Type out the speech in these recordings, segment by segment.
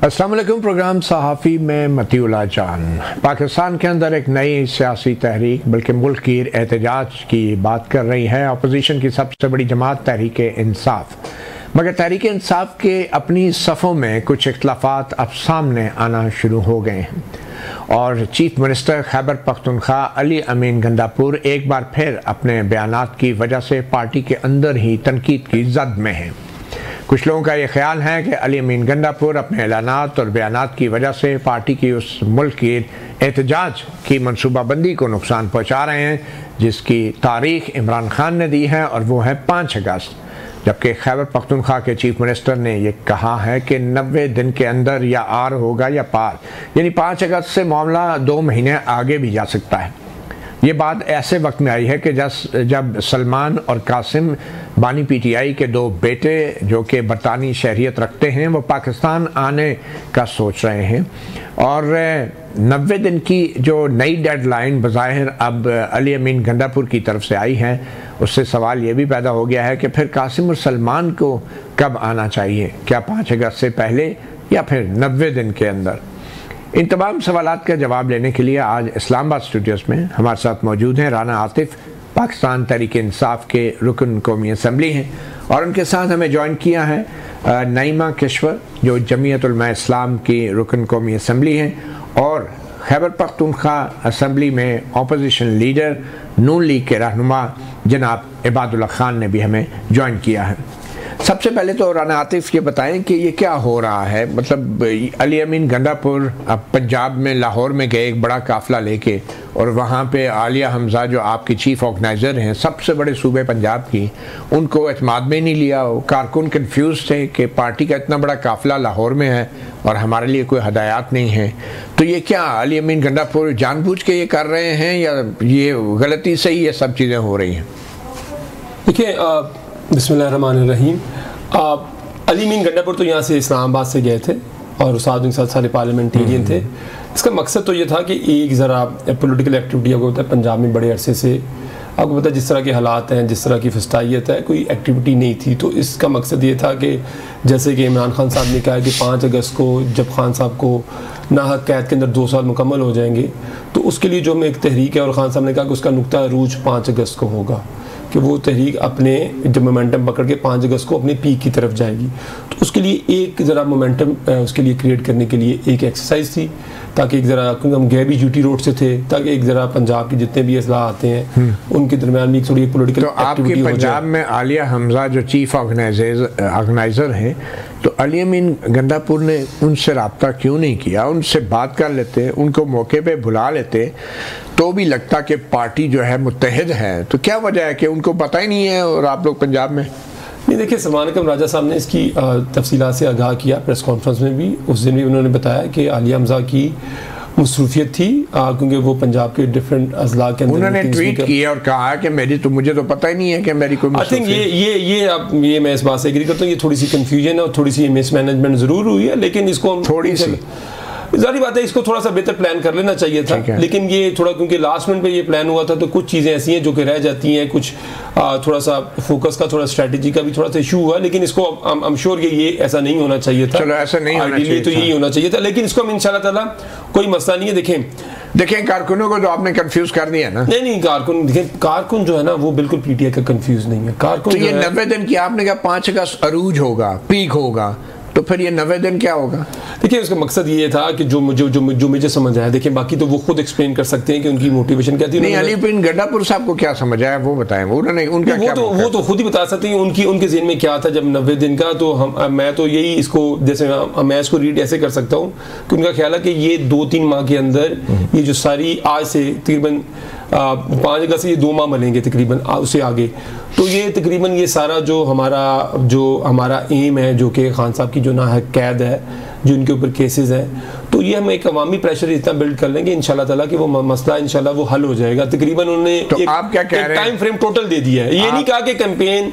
अस्सलाम वालेकुम। प्रोग्राम सहाफ़ी में मतीउल्लाह जान। पाकिस्तान के अंदर एक नई सियासी तहरीक बल्कि मुल्क की एहतजाज की बात कर रही है। अपोजिशन की सबसे बड़ी जमात तहरीक इंसाफ, मगर तहरीक इंसाफ के अपनी सफ़ों में कुछ इख्तलाफात अब सामने आना शुरू हो गए हैं और चीफ मिनिस्टर खैबर पख्तूनख्वा अली अमीन गंडापुर एक बार फिर अपने बयानात की वजह से पार्टी के अंदर ही तनकीद की जद में हैं। कुछ लोगों का ये ख्याल है कि अली अमीन गंडापुर अपने ऐलानात और बयानात की वजह से पार्टी की उस मुल्क की एहतजाज की मनसूबाबंदी को नुकसान पहुँचा रहे हैं जिसकी तारीख इमरान खान ने दी है और वो है 5 अगस्त, जबकि खैबर पख्तूनख्वा के चीफ मिनिस्टर ने यह कहा है कि 90 दिन के अंदर या आर होगा या पार, यानी 5 अगस्त से मामला 2 महीने आगे भी जा सकता है। ये बात ऐसे वक्त में आई है कि जब सलमान और कासिम बानी पीटीआई के 2 बेटे जो कि बरतानी शहरियत रखते हैं वो पाकिस्तान आने का सोच रहे हैं और 90 दिन की जो नई डेडलाइन बज़ाहिर अब अली अमीन गंडापुर की तरफ से आई है, उससे सवाल ये भी पैदा हो गया है कि फिर कासिम और सलमान को कब आना चाहिए, क्या 5 अगस्त से पहले या फिर 90 दिन के अंदर। इन तमाम सवालात का जवाब लेने के लिए आज इस्लामाबाद स्टूडियोज़ में हमारे साथ मौजूद हैं राना आतिफ, पाकिस्तान तहरीक इंसाफ के रुकन कौमी असम्बली हैं, और उनके साथ हमें ज्वाइन किया है नईमा किश्वर जो जमीयत उलमा इस्लाम की रुकन कौमी असम्बली हैं और खैबर पख्तूनख्वा असम्बली में अपोजिशन लीडर नून लीग के रहनुमा जनाब इबादुल्लाह खान ने भी हमें ज्वाइन किया है। सबसे पहले तो राना आतिफ ये बताएं कि ये क्या हो रहा है, मतलब अली अमीन गंडापुर अब पंजाब में लाहौर में गए एक बड़ा काफ़िला लेके और वहाँ पे आलिया हमज़ा जो आपकी चीफ ऑर्गेनाइज़र हैं सबसे बड़े सूबे पंजाब की, उनको एतमाद में नहीं लिया। कारकुन कन्फ्यूज़ थे कि पार्टी का इतना बड़ा काफ़िला लाहौर में है और हमारे लिए कोई हदायत नहीं है। तो ये क्या अली अमीन गंडापुर जानबूझ के ये कर रहे हैं या ये गलती से ही ये सब चीज़ें हो रही हैं? देखिए, बिस्मिल्लाहिर्रहमानिर्रहीम। अली अमीन गंडापुर तो यहाँ से इस्लामाबाद से गए थे और उस्ताद उनके साथ सारे पार्लियामेंटेरियन थे। इसका मकसद तो ये था कि एक ज़रा पॉलिटिकल एक्टिविटी, आपको पता है पंजाब में बड़े अरसे से आपको पता है जिस तरह के हालात हैं, जिस तरह की फस्तायत है, कोई एक्टिविटी नहीं थी। तो इसका मकसद ये था कि जैसे कि इमरान खान साहब ने कहा कि 5 अगस्त को जब खान साहब को नाहक कैद के अंदर 2 साल मुकम्मल हो जाएंगे तो उसके लिए जो हमें एक तहरीक है और खान साहब ने कहा कि उसका नुक्ता अरूज 5 अगस्त को होगा कि वो तहरीक अपने जब मोमेंटम पकड़ के 5 अगस्त को अपने पीक की तरफ जाएगी। तो उसके लिए एक ज़रा मोमेंटम उसके लिए क्रिएट करने के लिए एक एक्सरसाइज थी, ताकि एक ज़रा, क्योंकि हम गए भी यूटी रोड से थे, ताकि एक ज़रा पंजाब के जितने भी असला आते हैं उनके दरमियान भी थोड़ी पॉलिटिकल तो आपके पंजाब में आलिया हमज़ा जो चीफ ऑर्गेनाइज़र हैं, तो अली अमीन गंडापुर ने उनसे रब्ता क्यों नहीं किया? उनसे बात कर लेते, उनको मौके पे बुला लेते तो भी लगता कि पार्टी जो है मुत्तहिद है। तो क्या वजह है कि उनको पता ही नहीं है और आप लोग पंजाब में? नहीं, देखिए, सलमान अकरम राजा साहब ने इसकी तफसीलात से आगाह किया प्रेस कॉन्फ्रेंस में भी। उस दिन भी उन्होंने बताया कि आलिया हमज़ा की मसरूफियत थी क्योंकि वो पंजाब के डिफरेंट अजला के अंदर उन्होंने ट्वीट किया और कहा कि मेरी तो मुझे तो पता ही नहीं है कि मेरी कोई आई थिंक ये मैं इस बात से एग्री करता हूँ, ये थोड़ी सी कन्फ्यूजन है और थोड़ी सी मिसमैनेजमेंट ज़रूर हुई है, लेकिन इसको हम थोड़ी सी जारी बात है, इसको थोड़ा सा बेहतर प्लान कर लेना चाहिए था। लेकिन ये थोड़ा क्योंकि लास्ट मिनट पे ये प्लान हुआ था तो कुछ चीज़ें ऐसी हैं जो कि रह जाती हैं, कुछ थोड़ा सा फोकस का, थोड़ा स्ट्रेटजी का भी थोड़ा सा इशू हुआ। लेकिन इसको आई एम श्योर कि ये ऐसा नहीं होना चाहिए था। चलो, ऐसा नहीं होना चाहिए, तो यही होना चाहिए था। लेकिन इसको हम इंशाल्लाह ताला कोई मसला नहीं है। देखें कारकुनों को तो आपने कंफ्यूज कर दिया ना। नहीं, कारकुन जो है ना वो बिल्कुल पीटीआई का कंफ्यूज नहीं है। कारकुन तो ये 90 दिन की आपने कहा 5 अगस्त अरूज होगा, पीक होगा, तो फिर ये 90 दिन क्या होगा? देखिए, उसका मकसद ये था कि जो मुझे समझ आया, देखिए बाकी तो वो खुद एक्सप्लेन कर सकते हैं कि उनकी मोटिवेशन क्या थी। नहीं, अली अमीन गंडापुर साहब को क्या समझ आया वो बताएं, उन्होंने उनका क्या वो तो खुद ही बता सकते हैं उनके ज़हन में क्या था जब 90 दिन का। तो मैं तो यही इसको जैसे मैं इसको रीड ऐसे कर सकता हूँ कि उनका ख्याल है कि ये 2-3 माह के अंदर ये जो सारी आज से तकरीबन 5 अगस्त से ये 2 माह बनेंगे तकरीबन, उससे आगे तो ये तकरीबन ये सारा जो हमारा एम है, जो कि खान साहब की जो नाहक कैद है, जो इनके ऊपर केसेस हैं, तो ये हम एक अवामी प्रेशर इतना बिल्ड कर लेंगे इंशाल्लाह ताला कि वो मसला इंशाल्लाह वो हल हो जाएगा। तकरीबन उन्होंने तो आप क्या कह रहे हैं, टाइम फ्रेम टोटल दे दिया है, ये नहीं कहा कि कैंपेन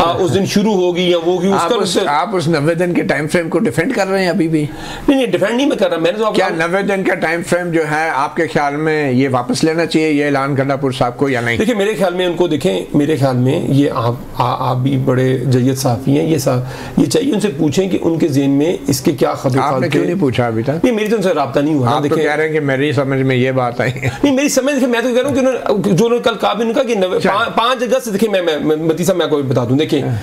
उस दिन शुरू होगी या वो होगी। आप उस 90 दिन के टाइम फ्रेम को डिफेंड कर रहे हैं अभी भी? नहीं, डिफेंड नहीं मैं कर रहा, मैंने तो क्या 90 दिन का टाइम फ्रेम जो है आपके ख्याल में ये वापस लेना चाहिए ये ऐलान गंडापुर साहब को या नहीं? देखिए मेरे ख्याल में उनको, देखें मेरे ख्याल में ये आप भी बड़े जय्यद साफ़ी हैं, ये चाहिए उनसे पूछें कि उनके ज़हन में इसके क्या खबर। आपने क्यों नहीं पूछा अभी तक? नहीं, मेरी तो उनसे रब्ता नहीं हुआ। आप तो कह रहे हैं कि मेरी समझ में ये बात आई। नहीं, मेरी समझ, देखिए मैं तो कह रहा हूँ कि जो उन्होंने कल कहा भी उनका कि 5 अगस्त से, देखिए मैं मती साहब मैं आपको बता दूं, देखिए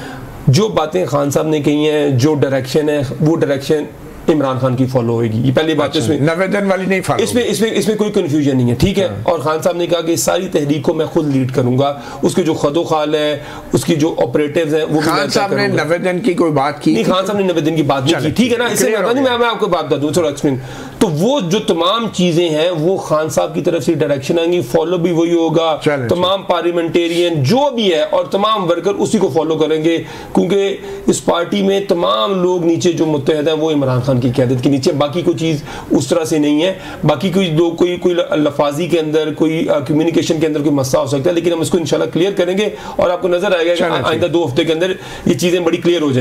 जो बातें खान साहब ने कही हैं, जो डायरेक्शन है वो डायरेक्शन इमरान खान की फॉलो होगी, ये पहली बात। इसमें 90 दिन वाली नहीं फॉलो, इसमें कोई कंफ्यूजन नहीं है, ठीक है। और खान साहब ने कहा कि सारी तहरीक को मैं खुद लीड करूंगा, उसके जो खदोखाल है, उसकी जो ऑपरेटिव्स हैं वो खान साहब ने 90 दिन की कोई बात की नहीं, खान साहब ने 90 दिन की बात नहीं की, ठीक है ना। इससे मैं आपको बात बता दूं थोड़ा एक्सप्लेन। तो वो जो तमाम चीजें हैं वो खान साहब की तरफ से डायरेक्शन आएंगी, फॉलो भी वही होगा, तमाम पार्लियामेंटेरियन जो भी है और तमाम वर्कर उसी को फॉलो करेंगे, क्योंकि इस पार्टी में तमाम लोग नीचे जो मुत्तहद हैं वो इमरान खान की क़यादत के नीचे, बाकी कोई चीज़ उस तरह से नहीं है। बाकी कोई लोग कोई लफाजी के अंदर, कोई कम्युनिकेशन के अंदर कोई मसला हो सकता है, लेकिन हम इसको इंशाल्लाह क्लियर करेंगे और आपको नजर आएगा कि आइंदा 2 हफ्ते के अंदर ये चीज़ें बड़ी क्लियर हो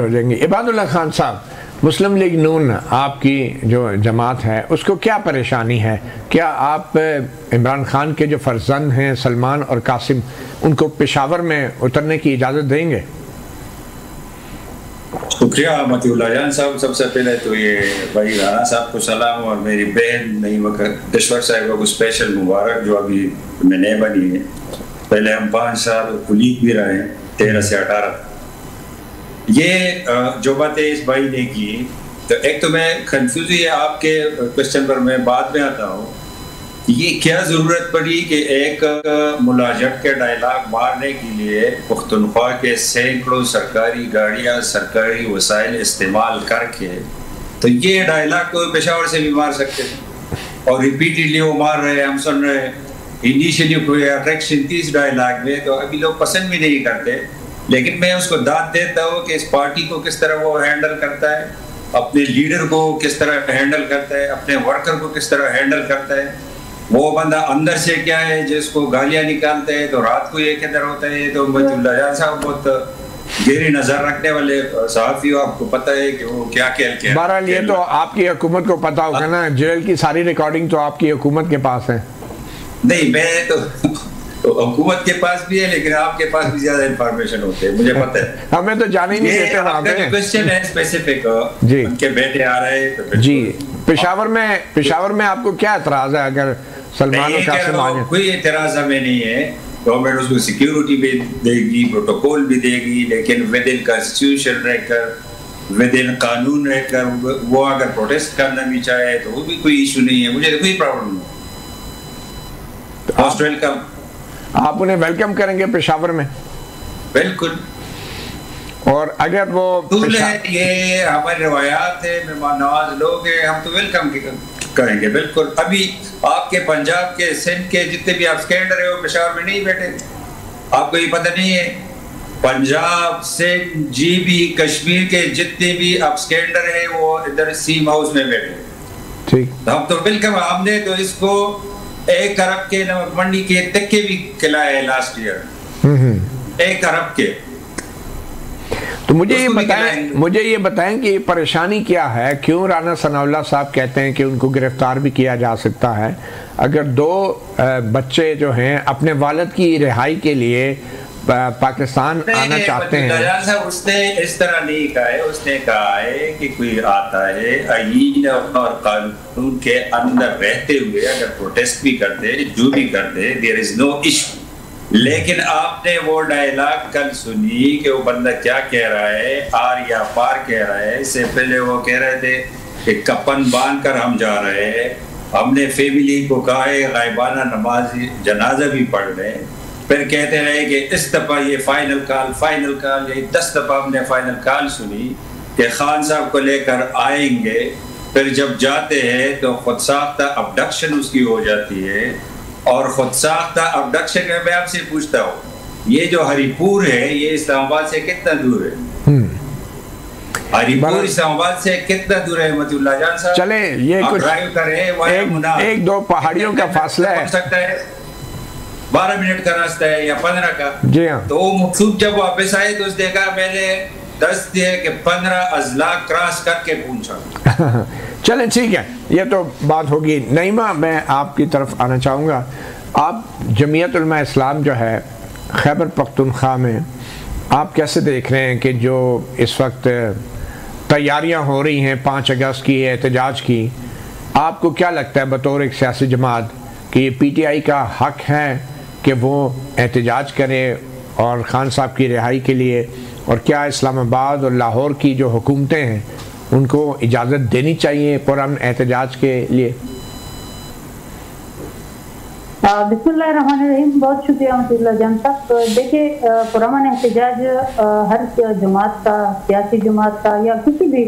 जाएंगी। इबादुल्लाह खान साहब, मुस्लिम लीग नून आपकी जो जमात है उसको क्या परेशानी है? क्या आप इमरान खान के जो फर्जंद हैं सलमान और कासिम, उनको पेशावर में उतरने की इजाज़त देंगे? शुक्रिया मतीउल्लाह जान साहब। सबसे पहले तो ये भाई राना साहब को सलाम और मेरी बहन नईम कश्वर साहिबा को स्पेशल मुबारक जो अभी नए बनी है। पहले हम 5 साल कुलीग भी रहे हैं, 13 से 18। ये जो बातें इस भाई ने की, तो एक तो मैं कंफ्यूज है आपके क्वेश्चन पर, मैं बाद में आता हूँ। ये क्या जरूरत पड़ी कि एक मुलाजम के डायलॉग मारने के लिए पुख्तनख्वा के सैकड़ों सरकारी गाड़ियां, सरकारी वसाइल इस्तेमाल करके, तो ये डायलॉग को पेशावर से भी मार सकते थे और रिपीटेडली वो मार रहे हैं, हम सुन रहे हैं। इनिशियली कोई अट्रैक्शन थी इस डायलॉग में, तो अभी लोग पसंद भी नहीं करते, लेकिन मैं उसको दाद देता हूँ कि इस पार्टी को किस तरह वो हैंडल करता है, अपने लीडर को किस तरह हैंडल करता है, अपने वर्कर को किस तरह हैंडल करता है। वो बंदा अंदर से क्या है जिसको गालियां निकालते हैं तो रात को ये किधर होता है। तो मतीउल्लाह जान साहब बहुत गहरी नजर रखने वाले सहाफी हो, आपको पता है कि वो क्या क्या बहरहाल ये तो आपकी हुकूमत को पता होगा ना, जेल की सारी रिकॉर्डिंग तो आपकी हुकूमत के पास है। नहीं, मैं तो हुकूमत के पास भी है, लेकिन आपके पास भी ज्यादा इंफॉर्मेशन होते हैं, मुझे पता है। हमें तो जाने ही नहीं देते वहाँ पे। क्वेश्चन है स्पेसिफिक जी, उनके बेटे आ रहे हैं जी। पेशावर में आपको क्या एतराज है अगर सलमान और कासिम आ जाए? कोई एतराज हमें नहीं है, गवर्नमेंट उसको सिक्योरिटी भी देगी, प्रोटोकॉल भी देगी, लेकिन विद इन कॉन्स्टिट्यूशन रहकर, विद इन कानून रहकर, वो अगर प्रोटेस्ट करना भी चाहे तो वो भी कोई इशू नहीं है, मुझे कोई प्रॉब्लम नहीं। Most welcome. आप उन्हें वेलकम करेंगे पेशावर में? बिल्कुल। और अगर वो ये हमारी रवायात है, मेहमान नवाज लोग हैं, हम तो वेलकम करेंगे बिल्कुल। अभी आपके पंजाब के, सिंध के जितने भी आप स्कैंडर है वो पेशावर में नहीं बैठे, आपको ये पता नहीं है? पंजाब, सिंध, जीबी, कश्मीर के जितने भी आप स्कैंडर है वो इधर सीम हाउस में बैठे। ठीक, हम तो वेलकम। हमने तो इसको 1 अरब के नमक मंडी के तक्के भी खिलाए लास्ट ईयर, 1 अरब के। तो मुझे ये बताएं कि परेशानी क्या है, क्यों राना सनाउल्लाह साहब कहते हैं कि उनको गिरफ्तार भी किया जा सकता है अगर 2 बच्चे जो हैं अपने वालिद की रिहाई के लिए पाकिस्तान आना चाहते हैं? उसने इस तरह नहीं कहा है, उसने कहा है कि कोई आता है आईन और कानून के अंदर रहते हुए अगर प्रोटेस्ट भी करते, जो भी करते, देयर इज नो इशू। लेकिन आपने वो डायलॉग कल सुनी कि वो बंदा क्या कह रहा है, आर या पार कह रहा है। इससे पहले वो कह रहे थे कि कफन बांध कर हम जा रहे हैं, हमने फैमिली को कहा है गायबाना नमाज जनाजा भी पढ़ रहे हैं। फिर कहते रहे कि इस दफा ये फाइनल कॉल, ये 10 दफा हमने फाइनल कॉल सुनी कि खान साहब को लेकर आएंगे। फिर जब जाते हैं तो खुद साख्ता अबडक्शन उसकी हो जाती है, और खुद साख्ता अबडक्शन में मैं आपसे पूछता हूँ, ये जो हरिपुर है ये इस्लामाबाद से कितना दूर है? हरिपुर इस्लामाबाद से कितना दूर है मतीउल्लाह जान साहब? चले ये कुछ ड्राइव करें, एक दो पहाड़ियों का फासला है, 12 मिनट का रास्ता है या 15 का। जी हाँ। तो मकसूद जब वापस आए तो उसने कहा मैंने 10 दिए कि 15 अजला क्रॉस करके पहुंचा। चलें ठीक है, ये तो बात होगी। नईमा, मैं आपकी तरफ आना चाहूँगा। आप जमीयत उलमा इस्लाम जो है खैबर पख्तूनख्वा में, आप कैसे देख रहे हैं कि जो इस वक्त तैयारियां हो रही हैं 5 अगस्त की एहतजाज की, आपको क्या लगता है बतौर एक सियासी जमात कि ये PTI का हक है कि वो एहतजाज करे और ख़ान साहब की रिहाई के लिए, और क्या इस्लामाबाद और लाहौर की जो हुकूमतें हैं उनको इजाज़त देनी चाहिए पुरअमन एहतजाज के लिए? बिस्मिल्लाहिर्रहमानिर्रहीम, बहुत शुक्रिया मतीउल्लाह जान साहब। तो देखिए, पुरअमन एहतजाज हर जमात का, सियासी जमात का या किसी भी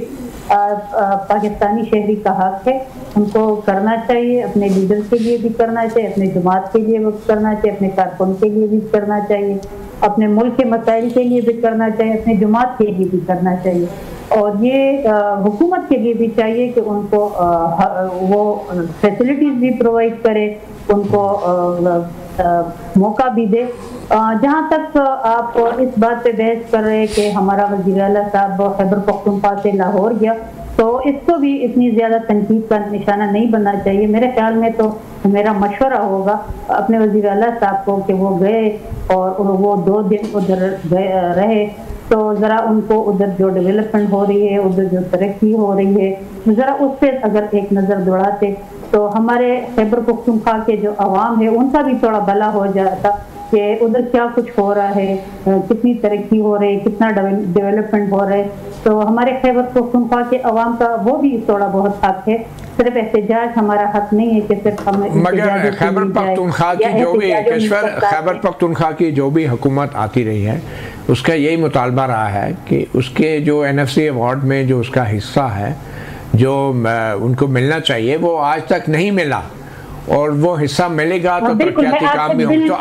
पाकिस्तानी शहरी का हक है, उनको करना चाहिए। अपने लीडर के लिए भी करना चाहिए, अपने जमात के लिए भी करना चाहिए, अपने कारकुन के लिए भी करना चाहिए, अपने मुल्क के मसाइल के लिए भी करना चाहिए, अपने जमात के लिए भी करना चाहिए। और ये हुकूमत के लिए भी चाहिए कि उनको वो फैसिलिटीज भी प्रोवाइड करे, उनको मौका भी दे। जहाँ तक आप इस बात पे बहस कर रहे हैं कि हमारा वज़ीर आला साहब खैबर पख्तूनख्वा से लाहौर गया, तो इसको भी इतनी ज़्यादा तनकीद का निशाना नहीं बनना चाहिए। मेरे ख्याल में तो मेरा मशवरा होगा अपने वज़ीर आला साहब को कि वो गए और वो 2 दिन उधर रहे, तो ज़रा उनको उधर जो डेवलपमेंट हो रही है, उधर जो तरक्की हो रही है, ज़रा उस पर अगर एक नज़र दौड़ाते तो हमारे खैबर पख्तूनख्वा के जो अवाम है उनका भी थोड़ा भला हो जाता कि उधर क्या कुछ हो रहा है, कितनी तरक्की हो रही है, कितना डेवलपमेंट हो रहा है। तो हमारे खैबर पख्तूनख्वा के अवाम का वो भी थोड़ा बहुत हक है। सिर्फ एहतजाज हमारा हक नहीं है कि सिर्फ हम, मगर खैबर पख्तूनख्वा की जो भी खैबर पख्तूनख्वा की जो भी हुकूमत आती रही है उसका यही मुतालबा रहा है कि उसके जो NFC अवार्ड में जो उसका हिस्सा है जो उनको मिलना चाहिए वो आज तक नहीं मिला, और वो हिस्सा मिलेगा तो तरक्याती काम भी होंगे। तो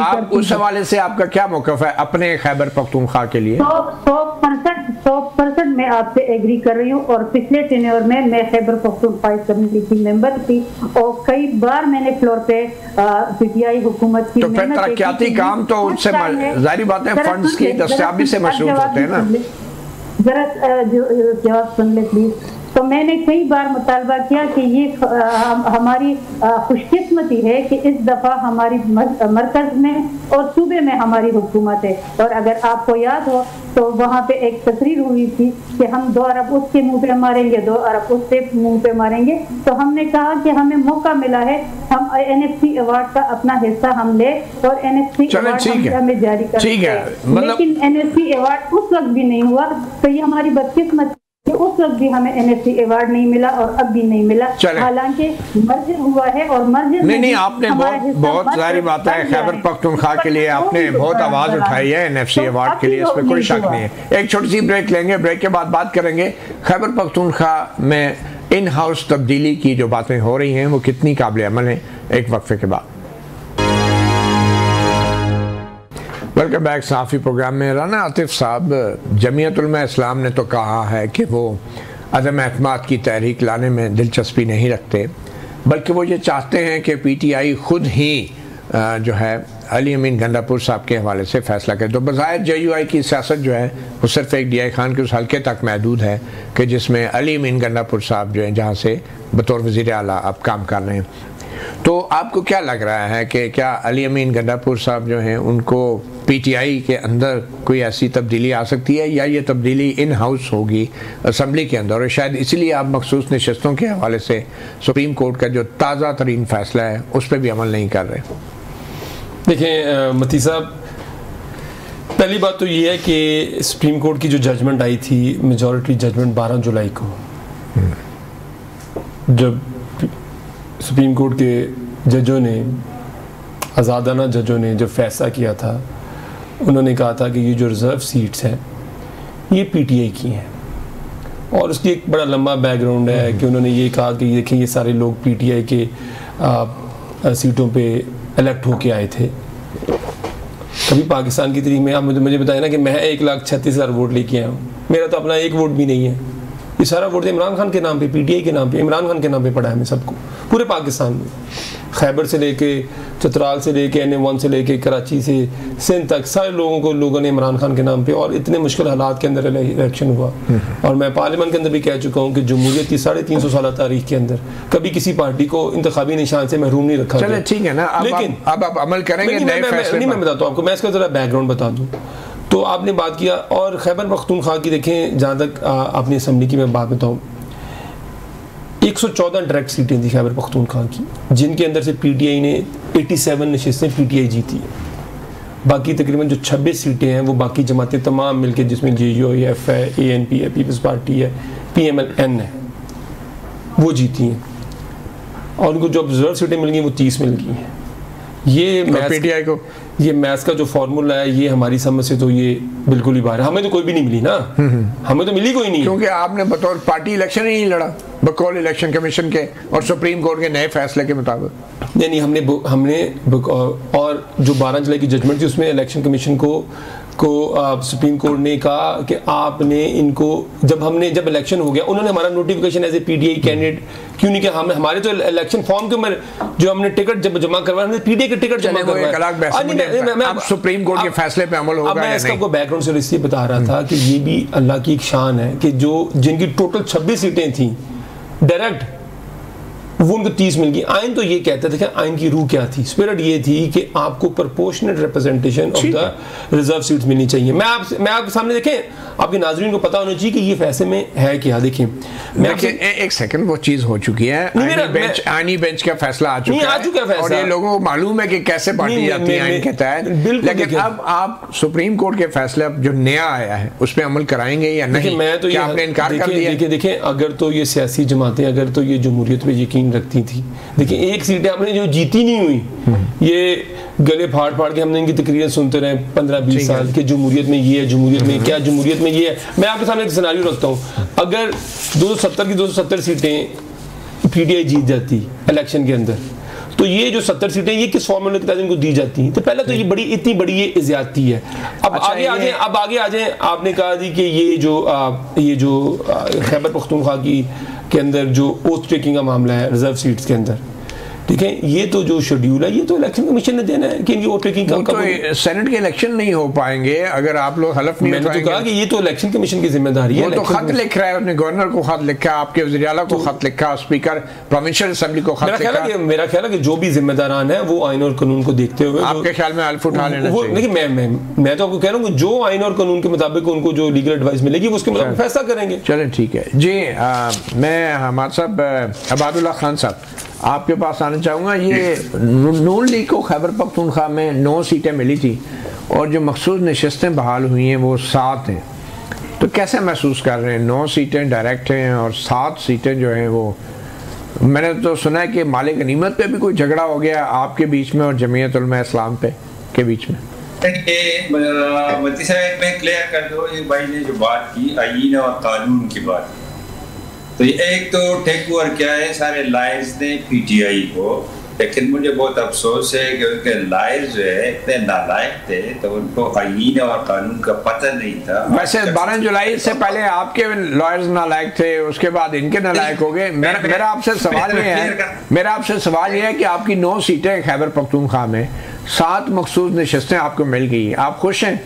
आप उस हवाले से आपका क्या मौक़िफ़ है अपने खैबर पख्तूनख्वा के लिए? 100% मैं आपसे एग्री कर रही हूँ। और पिछले टेन्योर में मैं खैबर पख्तूनख्वा कमेटी की मेंबर थी और कई बार मैंने फ्लोर पे PTI हुकूमत की, तो फिर तरक्याती काम तो उससे जाहिर बात है फंड्स की दस्तयाबी से मशरूफ होते हैं ना। जरा जवाब सुन ले प्लीज। तो मैंने कई बार मुतालबा किया कि ये हमारी खुशकिस्मती है कि इस दफ़ा हमारी मरकज़ में और सूबे में हमारी हुकूमत है। और अगर आपको याद हो तो वहाँ पे एक तकरीर हुई थी कि हम 2 अरब उसके मुंह पे मारेंगे, 2 अरब उसके मुंह पे मारेंगे। तो हमने कहा कि हमें मौका मिला है, हम NFC अवार्ड का अपना हिस्सा हम ले और NFC अवार्ड हमें जारी कर, लेकिन NFC अवार्ड उस वक्त भी नहीं हुआ। तो ये हमारी बदकिस्मत, उस वक्त भी हमें NFC अवार्ड नहीं मिला और अब भी नहीं मिला, हालांकि मर्ज हुआ है। और मर्ज नहीं, आपने बहुत सारी बात है खैबर पख्तूनख्वा के लिए आपने बहुत आवाज उठाई है NFC अवार्ड के लिए, इसमें कोई शक नहीं है। एक छोटी सी ब्रेक लेंगे, ब्रेक के बाद बात करेंगे खैबर पख्तूनख्वा में इन हाउस तब्दीली की जो बातें हो रही हैं वो कितनी काबिल अमल है, एक वक्फे के बाद। वेलकम बैक सहाफ़ी प्रोग्राम में। राना आतिफ साहब, जमीयत उलमा इस्लाम ने तो कहा है कि वो अदम एतमाद की तहरीक लाने में दिलचस्पी नहीं रखते, बल्कि वो ये चाहते हैं कि PTI खुद ही जो है अली अमीन गंडापुर साहब के हवाले से फ़ैसला करे। तो बज़ाहिर JUI की सियासत जो है वो सिर्फ एक DI खान के उस हल्के तक महदूद है कि जिसमें अली अमीन गंडापुर साहब जो हैं जहाँ से बतौर वज़ीर आला अब काम कर रहे हैं। तो आपको क्या लग रहा है कि क्या अली अमीन गंडापुर साहब जो हैं उनको PTI के अंदर कोई ऐसी तब्दीली आ सकती है, या ये तब्दीली इन हाउस होगी असम्बली के अंदर, और शायद इसलिए आप मखसूस नशस्तों के हवाले से सुप्रीम कोर्ट का जो ताज़ा तरीन फैसला है उस पर भी अमल नहीं कर रहे? देखें मती साहब, पहली बात तो ये है कि सुप्रीम कोर्ट की जो जजमेंट आई थी, मेजॉरिटी जजमेंट 12 जुलाई को, जब सुप्रीम कोर्ट के जजों ने, आज़ादाना जजों ने जब फैसला किया था, उन्होंने कहा था कि ये जो रिज़र्व सीट्स हैं ये PTI की हैं। और उसकी एक बड़ा लंबा बैकग्राउंड है कि उन्होंने ये कहा कि देखिए ये सारे लोग PTI के सीटों पे इलेक्ट होके आए थे कभी पाकिस्तान की तरीक में आप मुझे बताया ना कि मैं 1,36,000 वोट लेके आया हूँ, मेरा तो अपना एक वोट भी नहीं है, ये सारा वोट इमरान खान के नाम पे, पीटीआई के नाम पे, इमरान खान के नाम पे पड़ा है मैं सबको, पूरे पाकिस्तान में, खैबर से लेके चतराल से लेके NM1 से लेके कराची से सिंध तक सारे लोगों ने इमरान खान के नाम पे, और इतने मुश्किल हालात के अंदर इलेक्शन हुआ। और मैं पार्लियामेंट के अंदर भी कह चुका हूँ कि जमहूरियत की 350 साल तारीख के अंदर कभी किसी पार्टी को इंतखाबी निशान से महरूम नहीं रखा गया। ठीक है ना, लेकिन अब आप अमल करेंगे नए फैसले। नहीं, मैं बताता हूँ आपको, मैं इसका जरा बैकग्राउंड बता दूँ। तो आपने बात किया, और खैबर पख्तूनख्वा की देखें, जहाँ तक अपनी असम्बली की मैं बात बताऊँ, 114 डायरेक्ट सीटें थी खैबर पख्तूनख्वा की, जिनके अंदर से पीटीआई ने 87 नशिस्तें पीटीआई जीती है। बाकी तकरीबन जो 26 सीटें हैं वो बाकी जमातें तमाम मिलके, जिसमें JUIF है, ANP है, पीपल्स पार्टी है, PMLN है, वो जीती हैं। और उनको जो ऑब्जर्व सीटें मिल गई वो 30 मिल गई हैं। ये पीटीआई को ये मैथ्स का जो फॉर्मूला है, ये हमारी समझ से तो ये बिल्कुल ही बाहर है। हमें तो कोई भी नहीं मिली ना, हमें तो मिली कोई नहीं, क्योंकि आपने बतौर पार्टी इलेक्शन ही नहीं लड़ा बकौल इलेक्शन कमीशन के और सुप्रीम कोर्ट के नए फैसले के मुताबिक। नहीं, हमने और जो 12 जुलाई की जजमेंट थी उसमें इलेक्शन कमीशन को सुप्रीम कोर्ट ने कहा कि आपने इनको, जब इलेक्शन हो गया, उन्होंने हमारा notification as a PTI candidate क्यों नहीं किया। हमारे तो इलेक्शन फॉर्म के ऊपर जो हमने टिकट जब जमा करवाया, हमने पीटीआई के टिकट जमा करवाया। अब सुप्रीम कोर्ट के फैसले पे अमल होगा। मैं इसका आपको बैकग्राउंड से इसलिए बता रहा था कि ये भी अल्लाह की एक शान है कि जिनकी टोटल 26 सीटें थी डायरेक्ट, वो उनको 30 मिल गई। आइन तो ये कहता था कि आइन की रूह क्या थी, स्पिरिट ये थी कि आपको proportionate representation of the reserve seats मिलनी चाहिए। मैं आपके सामने देखें, आपके नाज़रीन को पता होना चाहिए कि ये फैसले में है क्या। देखिए एक सेकंड, वो चीज हो चुकी है, आईनी बेंच का फैसला आ चुका है और ये लोगों को मालूम है कि कैसे बांटी जाती है आइन के तहत। लेकिन अब आप सुप्रीम कोर्ट के फैसले जो नया आया है उस पर अमल कराएंगे या नहीं? मैं तो आपने इनकार कर दिया। देखिए, अगर तो ये सियासी जमातें अगर तो ये जमहूरियत पे यकीन रखती थी, देखिए एक सीटें हमने जो जीती नहीं हुई, ये गले फाड़ फाड़ के हमने इनकी तकरीरें सुनते रहे 15-20 साल के, जमहूरियत में ये है, जमहूरियत में क्या, जमहूरियत में ये है। मैं आपके सामने एक सिनेरियो रखता हूँ, अगर 270 की 270 सीटें पीटीआई जीत जाती इलेक्शन के अंदर, तो ये जो 70 सीटें ये किस फॉर्मूले के तहत इनको दी जाती हैं? तो पहले तो ये इतनी बड़ी ये ज्यादती है। अब आगे आ जाए, आपने कहा थी कि ये जो खैबर पख्तूनख्वा के अंदर जो ओथ टेकिंग का मामला है रिजर्व सीट्स के अंदर, ठीक है, ये तो जो शेड्यूल है ये तो इलेक्शन कमीशन ने देना है कि इनकी वोट टेकिंग का तो सेनेट के इलेक्शन नहीं हो पाएंगे अगर आप लोग हलफ नहीं उठाएंगे। मैंने तो कहा कि ये तो इलेक्शन कमीशन की जिम्मेदारी है। वो तो खत लिख रहा है, उसने गवर्नर को खत लिखा, आपके वज़ीर आला को खत लिखा, स्पीकर प्रोविंशियल असेंबली को खत लिखा। मेरा ख्याल है कि जो भी जिम्मेदारान है वो आइन और कानून को देखते हुए आपके ख्याल में हल्फ उठा लेना चाहिए। लेकिन मैं तो आपको कह रहा हूँ जो आइन और कानून के मुताबिक उनको जो लीगल एडवाइस मिलेगी उसके मुताबिक फैसला करेंगे। चलें, ठीक है जी। मैं हमारे साहब अबादुल्ला खान साहब आपके पास आना चाहूँगा। ये नून लीग को खैबर पख्तूनख्वा में 9 सीटें मिली थी और जो मखसूस नशस्तें बहाल हुई हैं वो 7 हैं, तो कैसे महसूस कर रहे हैं? 9 सीटें डायरेक्ट हैं और 7 सीटें जो हैं वो, मैंने तो सुना है कि मालिक गनीमत पे भी कोई झगड़ा हो गया आपके बीच में और जमीयत उलमा इस्लाम पे के बीच में। मती साहब मैं क्लियर कर दो, ये भाई ने जो बात की आईन और कानून की बात, तो एक तो टेक ओवर क्या है सारे लायर्स ने पीटीआई को, लेकिन मुझे बहुत अफसोस है कि उनके लायर्स जो है इतने नालायक थे तो उनको आईन और कानून का पता नहीं था। वैसे 12 जुलाई से पहले आपके लॉयर्स नालायक थे, उसके बाद इनके नालायक हो गए। मेरा आपसे सवाल ये है कि आपकी 9 सीटें खैबर पख्तूनख्वा में 7 मखसूस नशस्तें आपको मिल गई, आप खुश हैं?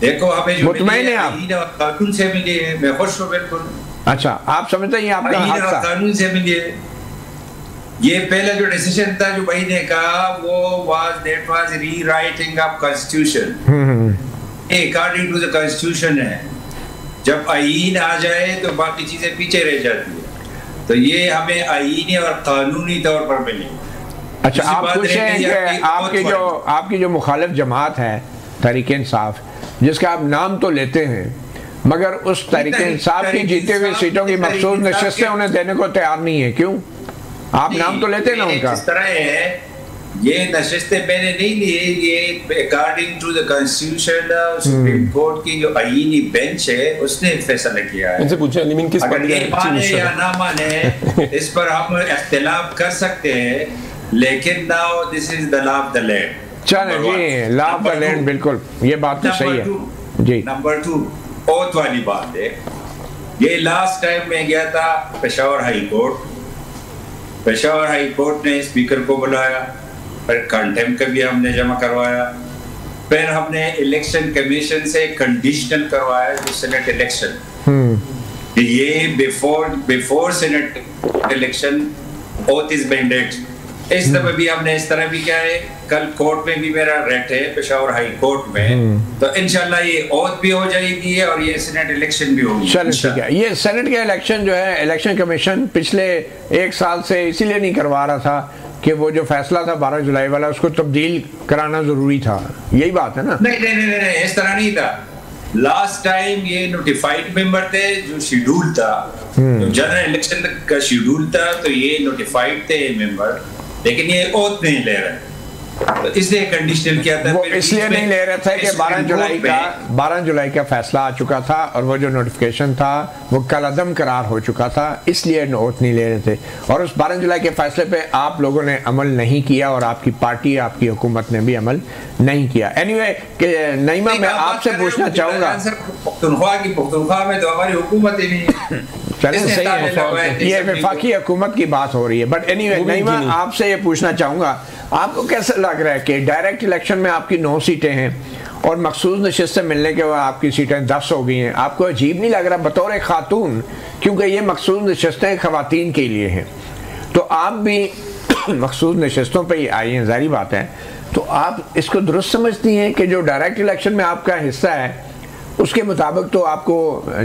देखो हमें मुतमईन है आप? कानून से मिली है, मैं खुश हूँ बिल्कुल। अच्छा, आप समझते हैं आपका हादसा कानून से मिली है। ये पहला जो डिसीजन था जो भाई ने कहा वो was rewriting of constitution, according to the constitution है। जब आईन आ जाए तो बाकी चीजें पीछे रह जाती है, तो ये हमें आईनी और कानूनी तौर पर मिली। अच्छा, आप खुश हैं कि आपकी जो मुखालिफ जमात है तहरीक इंसाफ, जिसका आप नाम तो लेते हैं मगर उस तहरीक इंसाफ की जीते हुए सीटों की मखसूस नशस्तें उन्हें देने को तैयार नहीं है, क्यों? आप नाम तो लेते ना उनका। इस तरह है, ये नशस्तें मैंने नहीं ली, ये according to the constitution supreme court की जो आईनी बेंच है उसने फैसला किया है। इनसे पूछे अलीमीन किस अगर ये माने या ना माने इस पर हम इख्तिलाफ कर सकते हैं, लेकिन now this is the law of the land. चले जी, लॉ ऑफ द लैंड, बिल्कुल ये बात तो सही है जी। नंबर 2 ओथ वाली बात है। ये लास्ट टाइम में गया था Peshawar high court, Peshawar high court ने स्पीकर को बुलाया, फिर कंटेम्प्ट का भी हमने जमा करवाया, फिर हमने इलेक्शन कमीशन से कंडीशनल करवाया जो सेनेट इलेक्शन, ये before senate election oath is mandate. इस तरह भी हमने इस तरह भी क्या है, कल कोर्ट में भी मेरा रेट है पेशावर हाई कोर्ट में, तो इंशाल्लाह ये ओथ भी हो जाएगी और ये सेनेट इलेक्शन भी होगी। चलो ठीक है। ये सेनेट का इलेक्शन जो है, इलेक्शन कमीशन पिछले 1 साल से इसीलिए नहीं करवा रहा था कि वो जो फैसला था 12 जुलाई वाला उसको तब्दील कराना जरूरी था, यही बात है ना? नहीं नहीं नहीं नहीं, इस तरह नहीं था। लास्ट टाइम ये नोटिफाइड मेंबर थे, जो शेड्यूल था, जो जनरल इलेक्शन का शेड्यूल था, तो ये नोटिफाइड थे मेंबर, लेकिन ये ओथ नहीं ले रहे, तो इसलिए कंडीशनल किया था। वो इसलिए नहीं ले रहे थे कि 12 जुलाई का फैसला आ चुका था और वो जो नोटिफिकेशन था वो कलअदम करार हो चुका था, इसलिए ओथ नहीं ले रहे थे। और उस 12 जुलाई के फैसले पे आप लोगों ने अमल नहीं किया और आपकी पार्टी, आपकी हुकूमत ने भी अमल नहीं किया। एनीवे नईमा, मैं आपसे पूछना चाहूँगा, पुख्तनख्वा में तो हमारी हुकूमत ही नहीं है। चलिए सही है, ये वफाकी हुकूमत की बात हो रही है। बट एनीवे नईमा, आपसे ये पूछना चाहूँगा, आपको कैसा लग रहा है कि डायरेक्ट इलेक्शन में आपकी 9 सीटें हैं और मखसूस नशिस्तें मिलने के बाद आपकी सीटें 10 हो गई हैं? आपको अजीब नहीं लग रहा बतौर एक खातून, क्योंकि ये मखसूस नशिस्तें खवातीन के लिए हैं, तो आप भी मखसूस नशिस्तों पर ही आई हैं, ज़ाहिर बात है। तो आप इसको दुरुस्त समझती हैं कि जो डायरेक्ट इलेक्शन में आपका हिस्सा है उसके मुताबिक तो आपको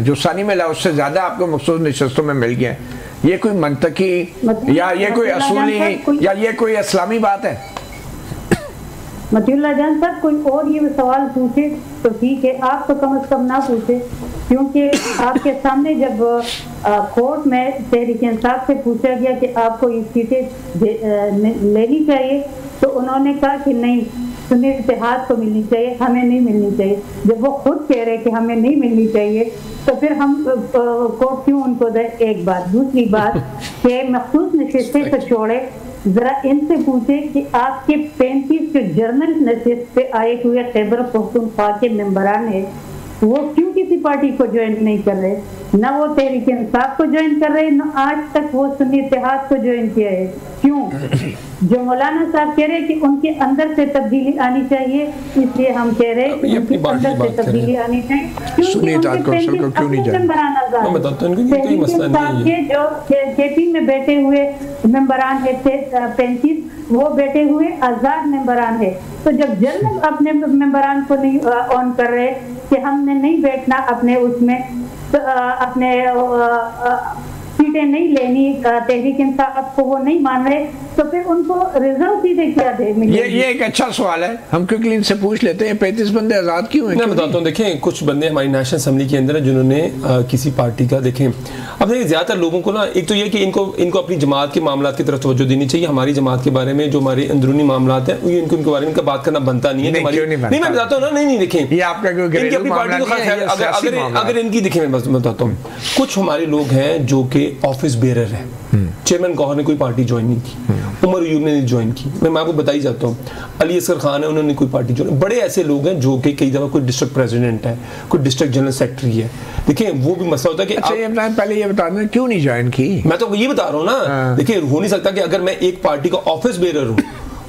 जो सानी मिला उससे ज़्यादा आपको मखसूस नशिस्तों में मिल गया? ये कोई मंतकी या ये कोई असूली या ये कोई इस्लामी बात है? मतीउल्लाह जान साहब, कोई और ये सवाल पूछे तो ठीक है, आप तो कम से कम ना पूछे, क्योंकि आपके सामने जब कोर्ट में तहरीक इंसाफ से पूछा गया कि आपको ये सीटें लेनी चाहिए, तो उन्होंने कहा कि नहीं, सुन्नी इत्तेहाद को मिलनी चाहिए, हमें नहीं मिलनी चाहिए। जब वो खुद कह रहे कि हमें नहीं मिलनी चाहिए, तो फिर हम कोर्ट क्यों उनको दे? एक बात। दूसरी बात कि मखसूस नशिस्तें तो छोड़े, जरा इनसे पूछे कि आपके 35 जो जर्नल नशिस्त पे आए हुए खैबर पख्तूनख्वा के मेंबरान है, वो क्यों किसी पार्टी को ज्वाइन नहीं कर रहे? न वो तहरीक इंसाफ को ज्वाइन कर रहे, न आज तक वो सुन्नी इत्तेहाद को ज्वाइन किया है। क्यों? जो मौलाना साहब कह रहे हैं कि उनके अंदर से तब्दीली आनी चाहिए, इसलिए हम कह रहे हैं कि उनके अंदर से तब्दीली आनी चाहिए। क्योंकि उनके 35 मेंबरान आजाद, तहरीक इंसाफ के जो केपी में बैठे हुए मेंबरान है 35, वो बैठे हुए आजाद मेंबरान है। तो जब जनरल अपने मेंबरान को नहीं ऑन कर रहे कि हमने नहीं बैठना अपने उसमें, तो अपने सीटें नहीं लेनी, तहरीक इंसाफ को वो नहीं मान रहे, तो फिर उनको रिजर्व सीटें क्या दे? ये एक अच्छा सवाल है, हम क्योंकि इनसे पूछ लेते हैं 35 बंदे आजाद क्यों हैं? मैं बताता हूँ, देखें कुछ बंदे हमारी नेशनल असेंबली के अंदर है जिन्होंने किसी पार्टी का, देखें अब देखिए ज़्यादातर लोगों को ना, एक तो ये कि इनको अपनी जमात के मामला की तरफ तवज्जो देनी चाहिए। हमारी जमात के बारे में जो हमारे अंदरूनी मामला हैं इनके बारे में बात करना बनता नहीं है। नहीं मैं बताता हूँ ना, नहीं देखें ये आपका इनकी पार्टी को, अगर इनकी देखें मैं बताता हूँ, कुछ हमारे लोग हैं जो कि ऑफिस बेरर है। चेयरमैन गौहर ने कोई पार्टी ज्वाइन नहीं की, उमर अयूब ने ज्वाइन की, मैं आपको बता ही जाता हूँ, अली असगर खान है, उन्होंने कोई पार्टी ज्वाइन। बड़े ऐसे लोग हैं जो कि कई दफ़ा कोई डिस्ट्रिक्ट प्रेसिडेंट है, कोई डिस्ट्रिक्ट जनरल सेक्रेटरी है। देखिए वो भी मसला होता है कि अच्छा, पहले ये बता दें क्यों नहीं ज्वाइन की? मैं तो ये बता रहा हूँ ना, देखिए हो नहीं सकता कि अगर मैं एक पार्टी का ऑफिस बेरर हूँ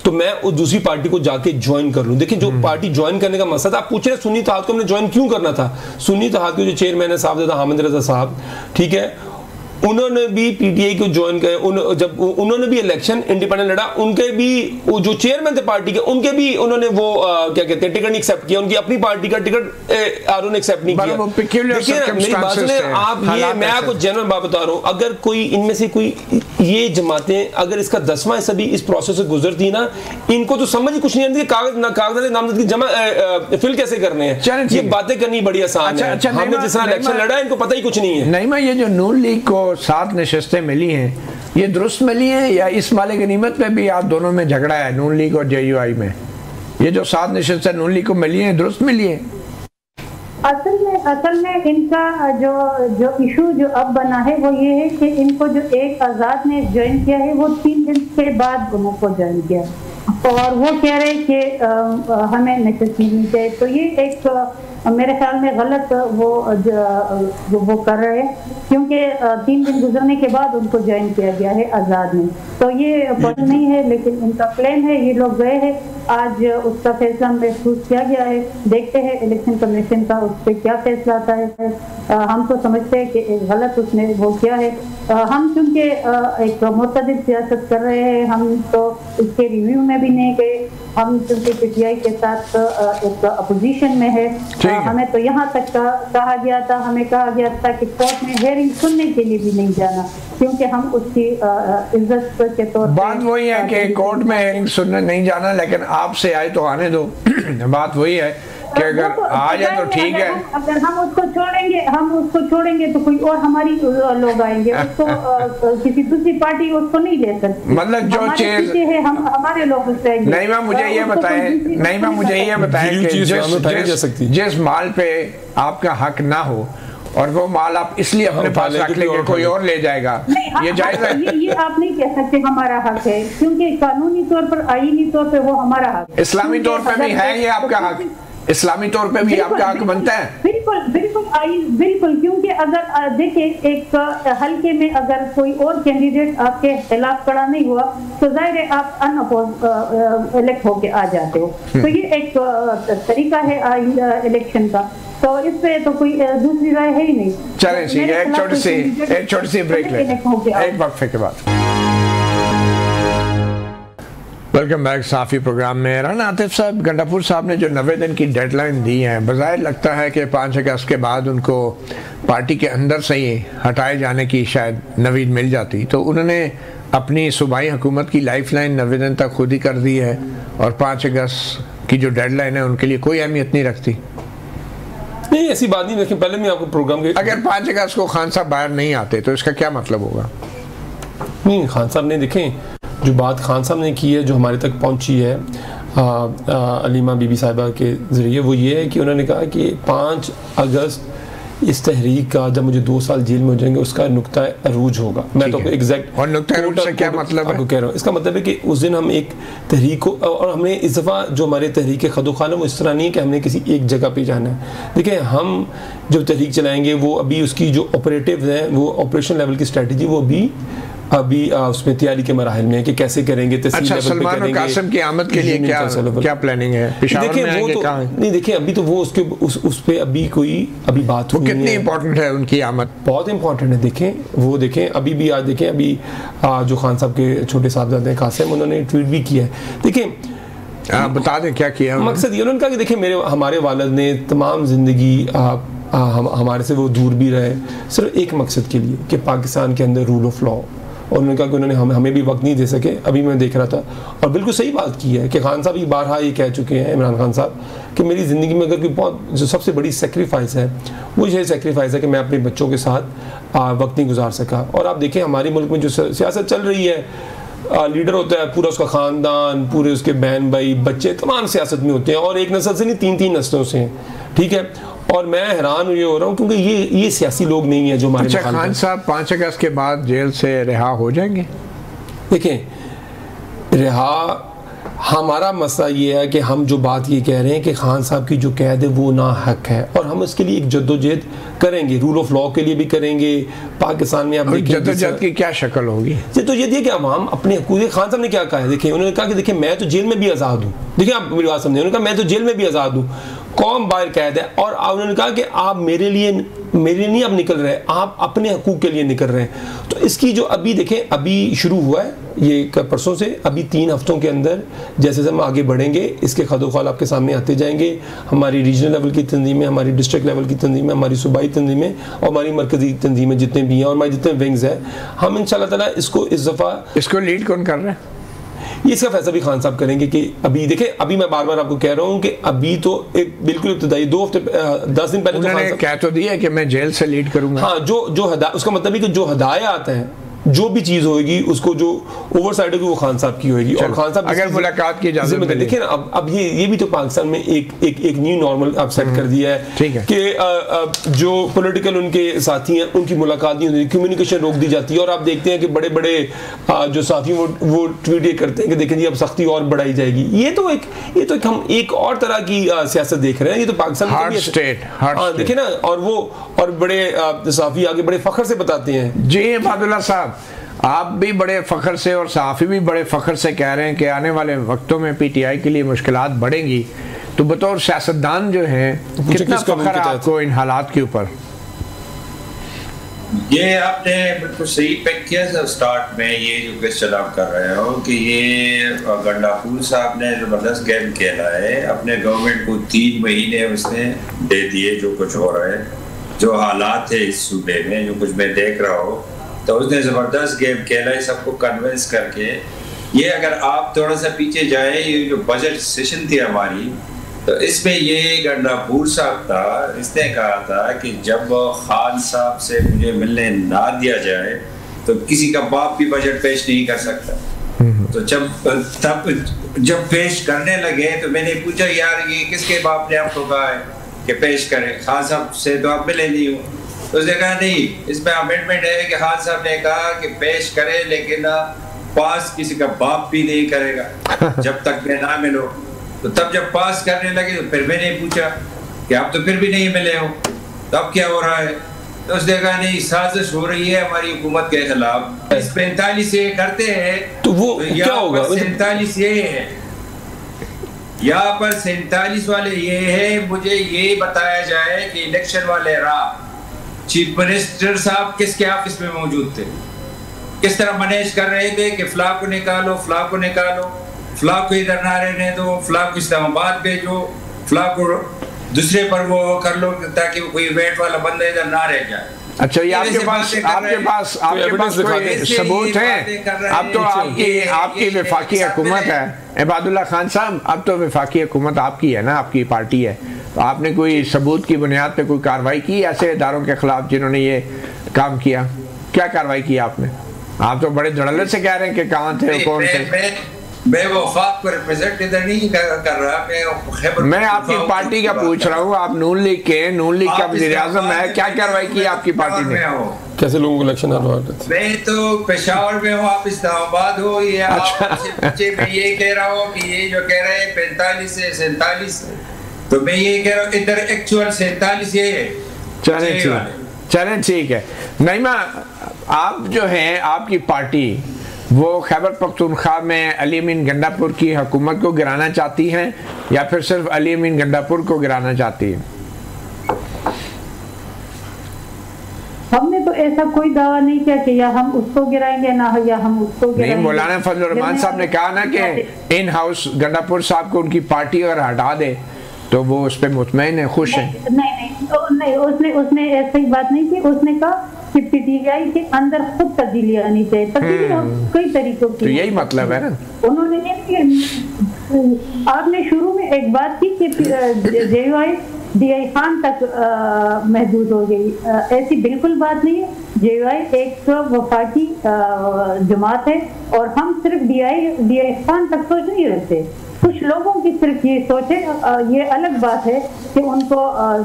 तो मैं उस दूसरी पार्टी को जाके ज्वाइन कर लूं। देखिए जो पार्टी ज्वाइन करने का मकसद, आप पूछ रहे सुन्नी इत्तेहाद को हमने ज्वाइन क्यों करना था? सुन्नी इत्तेहाद के जो चेयरमैन है साहब हामिद रजा साहब, ठीक है, उन्होंने भी पीटीआई को ज्वाइन किया, जब उन्होंने भी इलेक्शन इंडिपेंडेंट लड़ा, उनके भी जो चेयरमैन थे पार्टी के, उनके भी उन्होंने वो क्या कहते हैं टिकट नहीं एक्सेप्ट किया, उनकी अपनी पार्टी का टिकट आरओ ने एक्सेप्ट नहीं किया। मेरी बात सुने आप, ये मैं आपको जनरल बात बता रहा हूँ, अगर कोई इनमें से कोई ये जमातें अगर इसका 10वां हिस्सा भी इस प्रोसेस से गुजरती ना, इनको तो समझ ही कुछ नहीं आती कागजात नामजदगी जमा फिल कैसे करने हैं। ये बातें करनी बड़ी आसान है। हमने जिस तरह इलेक्शन लड़ा इनको पता ही कुछ नहीं है। नहीं, मैं ये जो नून लीग को 7 नशिस्तें मिली हैं, ये दुरुस्त मिली हैं या इस माले गनीमत पे भी आप दोनों में झगड़ा है, नून लीग और जेयूआई में? ये जो 7 नशिस्तें नून लीग को मिली हैं, दुरुस्त मिली है? असल में इनका जो इशू जो अब बना है वो ये है कि इनको जो एक आजाद ने ज्वाइन किया है वो 3 दिन के बाद उनको ज्वाइन किया। और वो कह रहे कि हमें नशस्त मिलनी चाहिए। तो ये एक मेरे ख्याल में गलत वो कर रहे हैं, क्योंकि 3 दिन गुजरने के बाद उनको ज्वाइन किया गया है आज़ाद में। तो ये पॉइंट नहीं है, लेकिन इनका प्लान है। ये लोग गए हैं, आज उसका फैसला महसूस किया गया है। देखते हैं इलेक्शन कमीशन का उस पर क्या फैसला आता है। हम तो समझते हैं कि गलत उसने वो किया है। हम क्योंकि एक मुतअद्दिद सियासत कर रहे हैं, हम तो इसके रिव्यू में भी नहीं गए। हम क्योंकि पीटीआई के साथ एक अपोजिशन में है, हमें तो यहाँ तक कहा गया था, हमें कहा गया था कि कोर्ट में हेयरिंग सुनने के लिए भी नहीं जाना, क्योंकि हम उसकी इज्जत के तौर पर। बात वही है कि कोर्ट में हेयरिंग सुनने नहीं जाना, लेकिन आपसे आए तो आने दो। बात वही है कि अगर आ जाए तो ठीक है। अगर हम उसको छोड़ेंगे तो कोई और हमारी लोग आएंगे, उसको किसी दूसरी पार्टी उसको नहीं ले सकती। मतलब जो चीज है हमारे लोग उससे नहीं। मैं मुझे ये बताएं कि जिस माल पे आपका हक ना हो और वो माल आप इसलिए अपने पास रख लेंगे, कोई और ले जाएगा, ये जायज है? ये आप नहीं कह सकते हमारा हक है, क्योंकि कानूनी तौर पर, आईनी तौर पर वो हमारा हक है। इस्लामी तौर पे भी है ये आपका हक, इस्लामी तौर पे भी आपका हक बनता है। बिल्कुल, क्योंकि अगर देखें एक हल्के में अगर कोई और कैंडिडेट आपके खिलाफ खड़ा नहीं हुआ तो जाहिर है आप अनअपोज इलेक्ट होके आ जाते हो। तो ये एक तरीका है इलेक्शन का, तो इस पे तो कोई दूसरी राय है ही नहीं। चलें ठीक है, एक छोटी सी ब्रेक ले, एक वक्फे के बाद। वेलकम बैक साफ़ी प्रोग्राम में। राना आतिफ साहब, गंडापुर साहब ने जो 90 दिन की डेडलाइन दी है, बज़ाहिर लगता है कि 5 अगस्त के बाद उनको पार्टी के अंदर से ही हटाए जाने की शायद नवीद मिल जाती, तो उन्होंने अपनी सूबाई हुकूमत की लाइफलाइन 90 दिन तक खुद ही कर दी है, और 5 अगस्त की जो डेडलाइन है उनके लिए कोई अहमियत नहीं रखती। नहीं, ऐसी बात नहीं। लेकिन पहले मैं आपको प्रोग्राम के, अगर 5 अगस्त को खान साहब बाहर नहीं आते तो इसका क्या मतलब होगा? नहीं, खान साहब ने देखें जो बात खान साहब ने की है, जो हमारे तक पहुंची है अलीमा बीबी साहिबा के ज़रिए, वो ये है कि उन्होंने कहा कि 5 अगस्त इस तहरीक का, जब मुझे 2 साल जेल में हो जाएंगे, उसका नुक्ता अरूज होगा। मैं तो एग्जैक्ट और नुक्ता अरूज से क्या मतलब है? आपको कह रहा हूँ, इसका मतलब है कि उस दिन हम एक तहरीक को, और हमने इस दफ़ा जो हमारे तहरीक खदोखाल है वो इस तरह नहीं है कि हमने किसी एक जगह पे जाना है। देखिए, हम जो तहरीक चलाएंगे वो अभी उसकी जो ऑपरेटिव है, वो ऑपरेशन लेवल की स्ट्रेटजी, वो अभी उसमें तैयारी के मराहल में है कि कैसे करेंगे। अच्छा, सलमान और कासिम की आमद के लिए क्या प्लानिंग है? देखिए वो तो नहीं, देखिए अभी तो वो उसके उस पे अभी कोई बात हुई कितनी इंपॉर्टेंट है उनकी आमद? बहुत इंपॉर्टेंट है। देखें अभी भी, आज देखें अभी जो खान साहब के छोटे साहबजादे हैं कासिम, उन्होंने ट्वीट भी किया है। देखिए बता दें क्या किया मकसद ये, उन्होंने कहा कि देखिए हमारे वालिद ने तमाम ज़िंदगी हमारे से वो दूर भी रहे सिर्फ एक मकसद के लिए कि पाकिस्तान के अंदर रूल ऑफ लॉ, और उन्होंने कहा कि उन्होंने हमें भी वक्त नहीं दे सके। अभी मैं देख रहा था, और बिल्कुल सही बात की है कि खान साहब ही बारहा ये कह चुके हैं, इमरान खान साहब, कि मेरी ज़िंदगी में अगर कोई बहुत जो सबसे बड़ी सेक्रीफाइस है वो ये सेक्रीफाइस है कि मैं अपने बच्चों के साथ वक्त नहीं गुजार सका। और आप देखें हमारे मुल्क में जो सियासत चल रही है, लीडर होता है पूरा उसका ख़ानदान, पूरे उसके बहन भाई बच्चे तमाम सियासत में होते हैं, और एक नस्ल से नहीं 3-3 नस्लों से हैं, ठीक है। और मैं हैरान ये हो रहा हूँ क्योंकि ये सियासी लोग नहीं है जो हमारे। अच्छा, खान साहब 5 अगस्त के बाद जेल से रिहा हो जाएंगे? देखें, रिहा, हमारा मसला ये है कि हम जो बात ये कह रहे हैं कि खान साहब की जो कैद है वो ना हक है, और हम इसके लिए एक जद्दोजहद करेंगे, रूल ऑफ लॉ के लिए भी करेंगे। पाकिस्तान में आप जद्दोजहद की क्या शक्ल होगी? जद्दोजहद ये कि हम अपने हकूक़, खान साहब ने क्या कहा है, देखिए उन्होंने कहा कि देखिए मैं तो जेल में भी आज़ाद हूँ। देखिए आप मेरी बात समझे, उन्होंने कहा मैं तो जेल में भी आज़ाद हूँ, कौम बाहर कैद है, और उन्होंने कहा कि आप मेरे लिए नहीं अब निकल रहे, आप अपने हकूक़ के लिए निकल रहे हैं। तो इसकी जो अभी देखें, अभी शुरू हुआ है ये परसों से, अभी 3 हफ्तों के अंदर जैसे हम आगे बढ़ेंगे, इसके खदोखाल आपके सामने आते जाएंगे। हमारी रीजनल लेवल की तंजीमें, हमारी डिस्ट्रिक्ट लेवल की तंजीमें, हमारी सूबाई तंजीमें और हमारी मरकज़ी तंजीमें जितने भी हैं, और हमारे जितने विंग्स हैं, हम इंशाल्लाह ताला इसको इस दफ़ा, इसको लीड कौन कर रहा है? ये इसका फैसला भी खान साहब करेंगे कि अभी देखें, अभी मैं बार बार आपको कह रहा हूँ कि अभी तो एक बिल्कुल इब्तदाई 2 हफ्ते 10 दिन पहले उन्होंने कह तो दिया कि मैं जेल से लीड करूंगा। हाँ, जो उसका मतलब है कि जो हदायत हैं जो भी चीज़ होगी उसको जो ओवरसाइड होगी वो खान साहब की होगी। और खान साहब अगर मुलाकात की इजाजत मिले, देखिए ना अब ये भी तो पाकिस्तान में एक न्यू नॉर्मल अब सेट कर दिया है कि जो पॉलिटिकल उनके साथी हैं उनकी मुलाकात नहीं होती, कम्युनिकेशन रोक दी जाती है। और आप देखते हैं कि बड़े बड़े जो साथी वो ट्वीट ये करते हैं कि देखें जी अब सख्ती और बढ़ाई जाएगी। ये तो हम एक और तरह की सियासत देख रहे हैं। ये तो पाकिस्तान हार्ड स्टेट देखिए ना, और बड़े सहाफ़ी आगे बड़े फख्र से बताते हैं। जी अब्दुल्ला साहब, आप भी बड़े फख्र से और सहाफ़ी भी बड़े फख्र से कह रहे हैं कि आने वाले वक्तों में पीटीआई के लिए मुश्किलात बढ़ेंगी, तो बतौर सियासतदान जो हैं कितना फख्र आपको इन हालात के ऊपर? ये आपने बिल्कुल सही पैक किया था स्टार्ट में, ये जो क्वेश्चन आप कर रहे हो कि ये गंडापुर साहब ने ज़बरदस्त गेम खेला है, अपने गवर्नमेंट को 3 महीने उसने दे दिए। जो कुछ हो रहा है, जो हालात है इस सूबे में, जो कुछ मैं देख रहा हूँ, तो उसने ज़बरदस्त गेम खेला है सबको कन्विंस करके। ये अगर आप थोड़ा सा पीछे जाए, ये जो बजट सेशन थी हमारी, तो इसमें ये गंडापुर साहब था, इसने कहा था कि जब खान साहब से मुझे मिलने ना दिया जाए तो किसी का बाप भी बजट पेश नहीं कर सकता। तो जब पेश करने लगे तो मैंने पूछा, यार ये किसके बाप ने आपको कहा है कि पेश करें? खान साहब से तो आप मिले नहीं हो। तो उसने कहा नहीं, इसमें अमेंडमेंट है कि खान साहब ने कहा कि पेश करें, लेकिन पास किसी का बाप भी नहीं करेगा जब तक मैं ना मिलो। तो तब जब पास करने लगे तो फिर मैंने पूछा कि आप तो फिर भी नहीं मिले हो, तब क्या हो रहा है? तो उसने कहा नहीं, साजिश हो रही है हमारी हुकूमत के खिलाफ। इस 45 ये करते हैं तो वो तो क्या होगा? 47 ये है, यहाँ पर 47 वाले ये है। मुझे ये बताया जाए कि इलेक्शन वाले रात चीफ मिनिस्टर साहब किसके ऑफिस में मौजूद थे, किस तरह मैनेज कर रहे थे कि फ्ला को निकालो, फ्ला को निकालो, फ्ला को इधर ना रहने दो, फ्ला को इस्लामाबाद भेजो, फ्ला को दूसरे पर वो कर लो ताकि कोई वेट वाला बंदा इधर ना रह जाए। अच्छा, ये आपके पास कोई सबूत है? अब तो आपकी वफाकी हुकूमत है इबादुल्ला खान साहब, अब तो वफाकी हुकूमत आपकी है ना, आपकी पार्टी है, तो आपने कोई सबूत की बुनियाद पे कोई कार्रवाई की ऐसे इदारों के खिलाफ जिन्होंने ये काम किया? क्या कार्रवाई की आपने? आप तो बड़े धड़ल्ले से कह रहे हैं कि कहाँ थे, कौन थे। मैं वफाक को रिप्रेजेंट इधर नहीं कर रहा, मैं आपकी पार्टी का पूछ रहा हूँ। आप नून लीग का वज़ीर आज़म है, क्या कार्रवाई की आपकी पार्टी ने? कैसे लोगों को इलेक्शन हरवा? मैं तो पेशावर में हूँ, आप इस्लामाबाद हो। ये अच्छा। मैं ये कह रहा हूँ कि ये जो कह रहे हैं 45 से 47, तो मैं ये कह रहा हूँ इधर एक्चुअल 47 ये है। चलें ठीक है। नईमा, आप जो हैं, आपकी पार्टी वो खैबर पख्तूनख्वा में अली अमीन गंडापुर की हुकूमत को गिराना चाहती हैं या फिर सिर्फ अली अमीन गंडापुर को गिराना चाहती है? हमने तो ऐसा कोई दावा नहीं किया कि या हम उसको गिराएंगे ना या हम उसको गिराएंगे। नहीं, मौलाना फजल रहमान साहब ने कहा ना कि इन हाउस गंडापुर साहब को उनकी पार्टी अगर हटा दे तो वो उस पर मुतमईन है, खुश है। नहीं, उसने ऐसी बात नहीं की। उसने कहा कि पीटीआई के अंदर खुद तब्दीली आनी चाहिए। तब्दीली कई तरीकों की, तो यही मतलब है ना। उन्होंने आपने शुरू में एक बात की कि जेयूआई DI खान तक महदूद हो गई। ऐसी बिल्कुल बात नहीं है। जेयूआई एक वफाकी जमात है और हम सिर्फ DI खान तक सोच नहीं रखते। कुछ लोगों की सिर्फ ये सोच है। ये अलग बात है कि उनको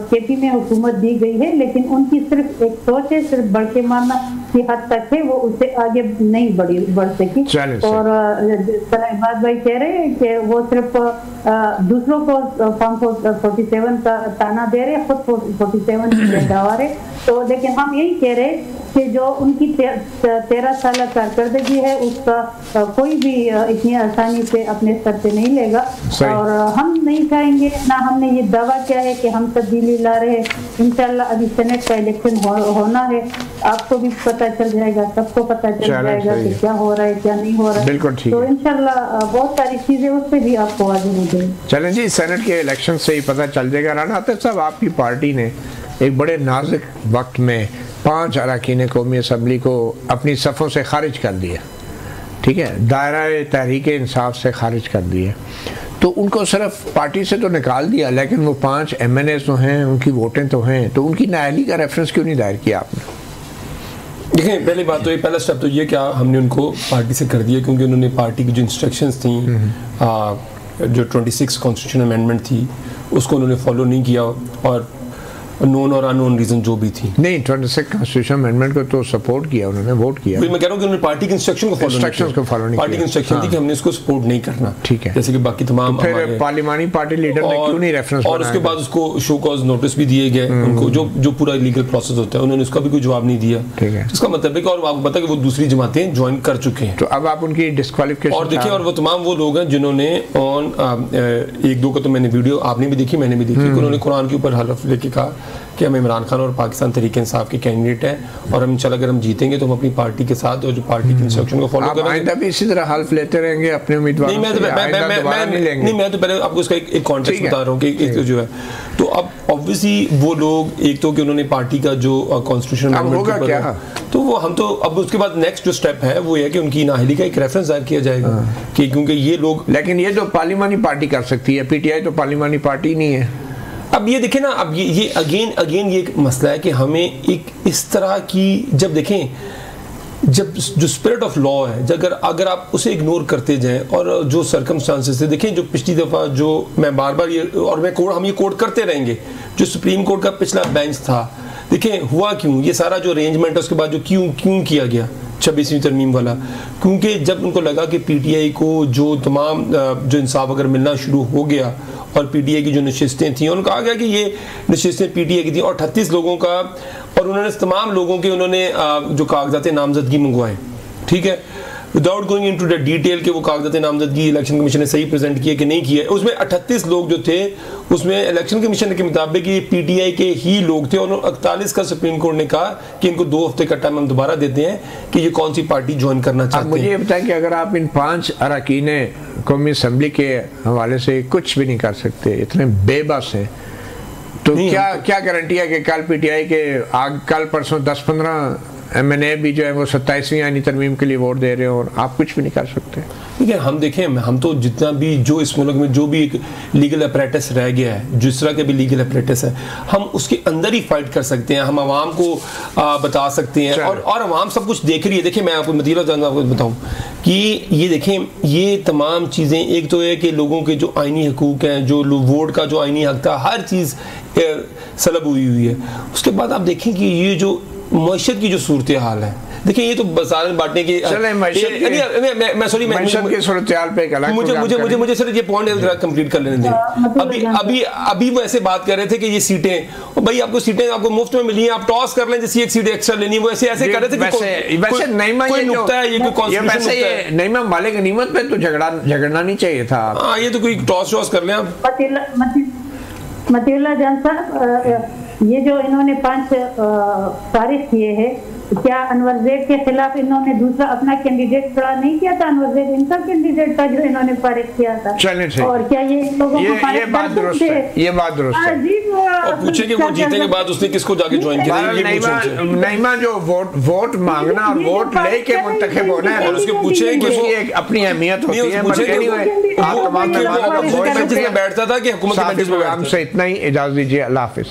KP में हुकूमत दी गई है, लेकिन उनकी सिर्फ एक सोच है, सिर्फ बढ़ के मारना की हद तक है, वो उससे आगे नहीं बढ़ सकी। और इबाद भाई कह रहे हैं कि वो सिर्फ दूसरों को फॉर्म 47 का ताना दे रहे, खुद 47 गवा रहे। तो लेकिन हम यही कह रहे कि जो उनकी 13 साल कारकर्दगी है उसका कोई भी इतनी आसानी से अपने सर पे नहीं लेगा। और हम नहीं चाहेंगे ना, हमने ये दावा किया है कि हम तब्दीली ला रहे हैं। इंशाल्लाह अभी सेनेट का इलेक्शन होना है, आपको भी पता चल जाएगा, सबको पता चल जाएगा कि क्या हो रहा है क्या नहीं हो रहा है। बिल्कुल ठीक। तो इंशाल्लाह बहुत सारी चीजें उससे भी आपको वाज़ेह हो जाएगी। चलें जी, सेनेट के इलेक्शन से ही पता चल जाएगा। राना आतिफ साहब, आपकी पार्टी ने एक बड़े नाजुक वक्त में 5 अरकान कौमी असम्बली को अपनी सफ़ों से खारिज कर दिया, ठीक है, दायरा तहरीक इंसाफ से खारिज कर दिया। तो उनको सिर्फ पार्टी से तो निकाल दिया, लेकिन वो 5 MNA तो हैं, उनकी वोटें तो हैं, तो उनकी नाअहली का रेफरेंस क्यों नहीं दायर किया आपने? देखें, पहली बात तो ये, पहला स्टेप तो ये क्या हमने उनको पार्टी से कर दिया, क्योंकि उन्होंने पार्टी की जो इंस्ट्रक्शंस थी, जो 26 कॉन्स्टिट्यूशन अमेंडमेंट थी, उसको उन्होंने फॉलो नहीं किया, और नोन और अननोन रीजन जो भी थी। नहीं, 26 कॉन्स्टिट्यूशन अमेंडमेंट को तो सपोर्ट किया उन्होंने, वोट किया। मैं कह रहा हूँ कि उन्होंने पार्टी की इंस्ट्रक्शन को फॉलो नहीं किया। पार्टी की इंस्ट्रक्शन थी कि हमने इसको सपोर्ट नहीं करना, ठीक है, जैसे कि बाकी तमाम तो फिर पार्लियामानी पार्टी लीडर ने क्यों नहीं रेफरेंस और उसके बाद उसको शो कॉज नोटिस भी दिए गए उनको, जो पूरा लीगल प्रोसेस होता है, उन्होंने उसका भी कोई जवाब नहीं दिया। ठीक है, इसका मतलब है कि, और आपको पता है कि वो दूसरी जमातें ज्वाइन कर चुके हैं, तो अब आप उनकी डिस्क्वालिफिकेशन। और देखिए, और वो तमाम वो लोग हैं जिन्होंने ऑन एक दो का तो मैंने वीडियो, आपने भी देखी, मैंने भी देखी, उन्होंने कुरान के ऊपर हलफ लेके कहा कि हम इमरान खान और पाकिस्तान तहरीक इंसाफ के कैंडिडेट हैं, और हम इंशाल्लाह अगर हम जीतेंगे तो हम अपनी पार्टी के साथ और जो पार्टी की इंस्ट्रक्शन को फॉलो करेंगे। आइंदा भी इसी तरह हल्फ लेते रहेंगे अपने उम्मीदवारों से? नहीं, मैं तो पहले आपको इसका एक कॉन्टेक्स्ट बता रहा हूँ कि एक जो है, तो अब ऑब्वियसली वो लोग, एक तो कि उन्होंने पार्टी का जो कॉन्स्टिट्यूशन होगा क्या, तो वो हम तो अब उसके बाद नेक्स्ट जो स्टेप है वो है कि उनकी नाअहली का एक रेफरेंस दायर किया जाएगा कि क्योंकि ये लोग, लेकिन ये तो पार्लिमानी पार्टी कर सकती है, पीटीआई तो पार्लिमानी पार्टी नहीं है। अब ये देखें ना, अब ये अगेन ये एक मसला है कि हमें एक इस तरह की, जब देखें, जब जो स्पिरिट ऑफ लॉ है, अगर आप उसे इग्नोर करते जाएं, और जो सर्कमस्टांसेस थे, देखें जो पिछली दफ़ा जो मैं बार बार ये, और हम ये कोट करते रहेंगे, जो सुप्रीम कोर्ट का पिछला बेंच था, देखें हुआ क्यों, ये सारा जो अरेंजमेंट है उसके बाद जो क्यों किया गया 26वीं तरमीम वाला, क्योंकि जब उनको लगा कि पीटीआई को जो तमाम जो इंसाफ अगर मिलना शुरू हो गया, और पीटीआई की जो नशिस्तें थी, उन्होंने कहा गया कि ये नशिस्तें पीटीआई की थी, और 38 लोगों का, और उन्होंने तमाम लोगों के उन्होंने जो कागजात नामजदगी मंगवाए, ठीक है, without going into the detail के वो कागजात नामजदगी इलेक्शन कमीशन ने सही प्रेजेंट किए कि नहीं किए, उसमें 38 लोग जो थे, उसमें इलेक्शन कमीशन के मुताबिक ये पीटीआई के ही लोग थे, और 48 का सुप्रीम कोर्ट ने कहा कि इनको 2 हफ्ते का टाइम हम दोबारा देते हैं कि ये कौन सी पार्टी ज्वाइन करना चाहते हैं। मुझे ये बताएं कि अगर आप इन 5 अरकान कौमी असम्बली के हवाले से कुछ भी नहीं कर सकते, इतने बेबस हैं, तो क्या गारंटी है कि कल पीटीआई के कल परसों 10-15 एमएनए भी जो है वो 27वीं आईनी तरमीम के लिए वोट दे रहे हो, और आप कुछ भी नहीं कर सकते? ठीक है, हम देखें, हम तो जितना भी जो इस मुल्क में जो भी एक लीगल अपरेटस रह गया है, जिस तरह के भी लीगल अपरेटस है, हम उसके अंदर ही फाइट कर सकते हैं, हम आवाम को बता सकते हैं, और आवाम सब कुछ देख रही है। देखिए, मैं आपको मतलब आपको बताऊं कि ये देखें, ये तमाम चीज़ें, एक तो है कि लोगों के जो आईनी हकूक़ हैं, जो वोट का जो आईनी हक था, हर चीज़ सलब हुई है। उसके बाद आप देखें कि ये जो मईशत की जो सूरत हाल है, देखिए, ये तो बाजार में बांटने की, मैं सूरत हाल पे मुझे सर ये पॉइंट कंप्लीट कर लेने दें। अभी वो ऐसे बात कर रहे थे कि ये सीटें, भाई आपको सीटें आपको मुफ्त में मिली हैं, आप टॉस कर लें, जैसी एक सीट एक्स्ट्रा लेनी है, वो ऐसे कर रहे थे कि कोई नुक्ता है, ये कोई कॉन्स्टिट्यूशन है। नईमा मालिक गनीमत पे तो झगड़ना नहीं चाहिए था। हाँ, ये तो कोई टॉस कर लें आप। मतीउल्लाह जान साहब, ये जो इन्होंने 5 पारिश किए हैं, क्या अनवर ज़ैद के खिलाफ इन्होंने दूसरा अपना कैंडिडेट खड़ा नहीं किया था? अनवर ज़ैद इनका कैंडिडेट था जो इन्होंने पारिश किया था। और क्या ये लोगों को ये बात दुरुस्त है, ये बात दुरुस्त है। और पूछे कि वो जीते के बाद उसने किसको जाके ज्वाइन किया? नईमा जो वोट मांगना और वोट लेके मुंतखब होना है, और उसके पूछे कि वो एक अपनी अहमियत होती है। बैठता था कि हुकूमत के बेंचेस पे, हमसे इतना ही, इजाजत दीजिए, अल्लाह हाफिज।